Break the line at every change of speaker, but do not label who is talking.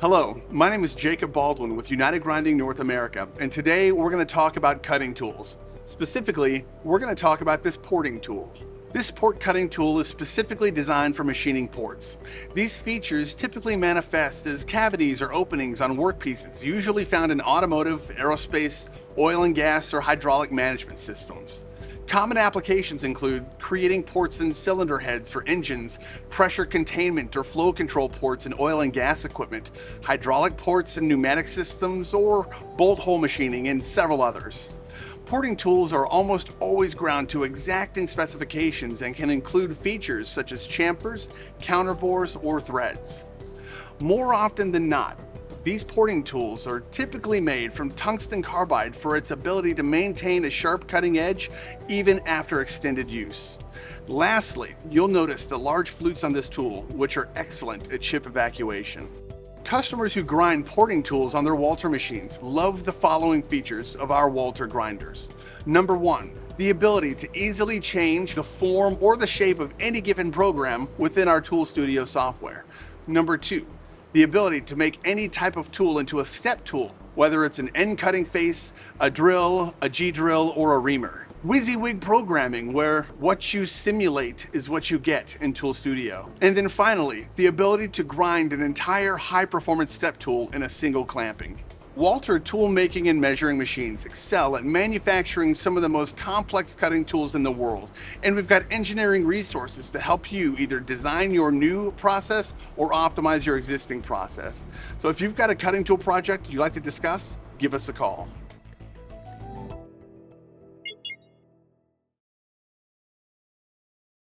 Hello, my name is Jacob Baldwin with United Grinding North America, and today we're going to talk about cutting tools. Specifically, we're going to talk about this porting tool. This port cutting tool is specifically designed for machining ports. These features typically manifest as cavities or openings on workpieces, usually found in automotive, aerospace, oil and gas, or hydraulic management systems. Common applications include creating ports in cylinder heads for engines, pressure containment or flow control ports in oil and gas equipment, hydraulic ports in pneumatic systems, or bolt hole machining, and several others. Porting tools are almost always ground to exacting specifications and can include features such as chamfers, counterbores, or threads. More often than not, these porting tools are typically made from tungsten carbide for its ability to maintain a sharp cutting edge even after extended use. Lastly, you'll notice the large flutes on this tool, which are excellent at chip evacuation. Customers who grind porting tools on their Walter machines love the following features of our Walter grinders. Number one, the ability to easily change the form or the shape of any given program within our Tool Studio software. Number two, the ability to make any type of tool into a step tool, whether it's an end cutting face, a drill, a G-drill, or a reamer. WYSIWYG programming, where what you simulate is what you get in Tool Studio. And then finally, the ability to grind an entire high-performance step tool in a single clamping. Walter tool making and measuring machines excel at manufacturing some of the most complex cutting tools in the world, and we've got engineering resources to help you either design your new process or optimize your existing process. So if you've got a cutting tool project you'd like to discuss, give us a call.